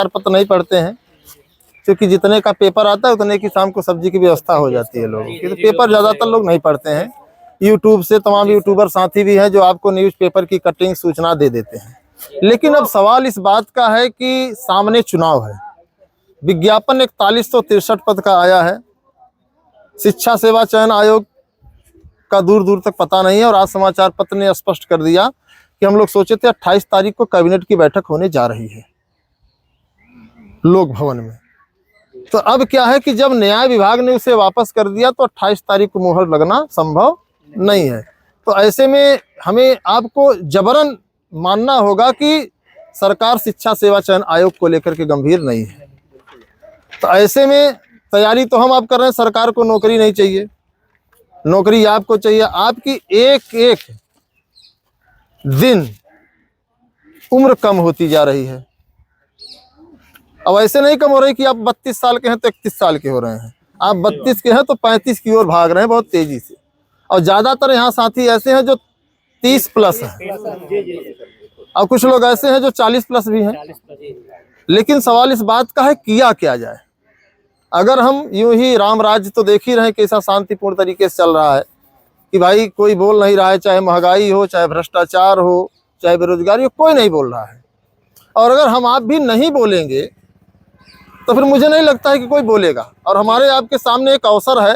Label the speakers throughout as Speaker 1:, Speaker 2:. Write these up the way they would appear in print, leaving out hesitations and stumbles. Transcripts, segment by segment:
Speaker 1: समाचार पत्र नहीं पढ़ते हैं, क्योंकि जितने का पेपर आता है उतने की शाम को सब्जी की व्यवस्था हो जाती है लोगों की, तो पेपर ज़्यादातर लोग नहीं पढ़ते हैं। यूट्यूब से तमाम यूट्यूबर साथी भी हैं जो आपको न्यूज़पेपर की कटिंग सूचना दे देते हैं। लेकिन अब सवाल इस बात का है कि सामने चुनाव है, विज्ञापन 4163 पद का आया है, शिक्षा सेवा चयन आयोग का दूर दूर तक पता नहीं है, और आज समाचार पत्र ने स्पष्ट कर दिया कि हम लोग सोचे थे 28 तारीख को कैबिनेट की बैठक होने जा रही है लोक भवन में। तो अब क्या है कि जब न्याय विभाग ने उसे वापस कर दिया तो 28 तारीख को मुहर लगना संभव नहीं है। तो ऐसे में हमें आपको जबरन मानना होगा कि सरकार शिक्षा सेवा चयन आयोग को लेकर के गंभीर नहीं है। तो ऐसे में तैयारी तो हम आप कर रहे हैं, सरकार को नौकरी नहीं चाहिए, नौकरी आपको चाहिए। आपकी एक एक दिन उम्र कम होती जा रही है। अब ऐसे नहीं कम हो रही कि आप 32 साल के हैं तो 31 साल के हो रहे हैं, आप 32 के हैं तो 35 की ओर भाग रहे हैं बहुत तेजी से। और ज़्यादातर यहाँ साथी ऐसे हैं जो 30 प्लस हैं, और कुछ लोग ऐसे हैं जो 40 प्लस भी हैं। लेकिन सवाल इस बात का है किया क्या जाए। अगर हम यूं ही राम राज्य तो देख ही रहे हैं कैसा शांतिपूर्ण तरीके से चल रहा है कि भाई कोई बोल नहीं रहा है, चाहे महंगाई हो, चाहे भ्रष्टाचार हो, चाहे बेरोजगारी हो, कोई नहीं बोल रहा है। और अगर हम आप भी नहीं बोलेंगे तो फिर मुझे नहीं लगता है कि कोई बोलेगा। और हमारे आपके सामने एक अवसर है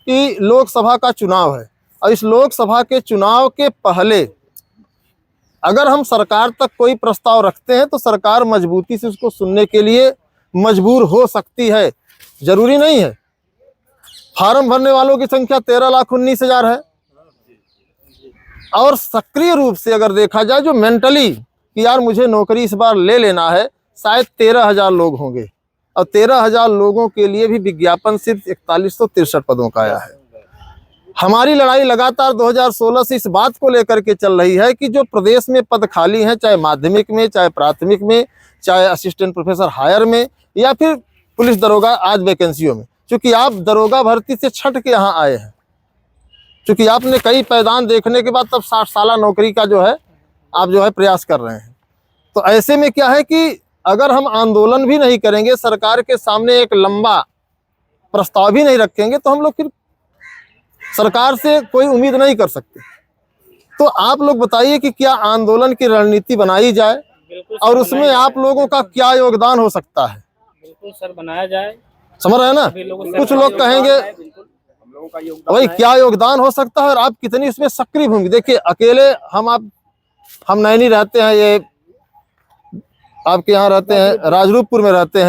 Speaker 1: कि लोकसभा का चुनाव है, और इस लोकसभा के चुनाव के पहले अगर हम सरकार तक कोई प्रस्ताव रखते हैं तो सरकार मजबूती से उसको सुनने के लिए मजबूर हो सकती है। जरूरी नहीं है। फार्म भरने वालों की संख्या 13,19,000 है, और सक्रिय रूप से अगर देखा जाए जो मेंटली कि यार मुझे नौकरी इस बार ले लेना है, शायद 13,000 लोग होंगे। और 13,000 लोगों के लिए भी विज्ञापन सिर्फ 4163 पदों का आया है। हमारी लड़ाई लगातार 2016 से इस बात को लेकर के चल रही है कि जो प्रदेश में पद खाली हैं, चाहे माध्यमिक में, चाहे प्राथमिक में, चाहे असिस्टेंट प्रोफेसर हायर में, या फिर पुलिस दरोगा आज वैकेंसियों में, क्योंकि आप दरोगा भर्ती से छट के यहाँ आए हैं, क्योंकि आपने कई पैदान देखने के बाद तब 60 साल नौकरी का जो है आप जो है प्रयास कर रहे हैं। तो ऐसे में क्या है कि अगर हम आंदोलन भी नहीं करेंगे, सरकार के सामने एक लंबा प्रस्ताव भी नहीं रखेंगे, तो हम लोग फिर सरकार से कोई उम्मीद नहीं कर सकते। तो आप लोग बताइए कि क्या आंदोलन की रणनीति बनाई जाए, और उसमें आप लोगों का क्या योगदान हो सकता है।
Speaker 2: बिल्कुल सर, बनाया जाए।
Speaker 1: समझ रहे हैं ना। कुछ लोग कहेंगे भाई क्या योगदान हो सकता है और आप कितनी इसमें सक्रिय भूमिका। देखिए अकेले हम नैनी रहते हैं, ये आपके यहाँ रहते हैं, राजरूपपुर में रहते हैं।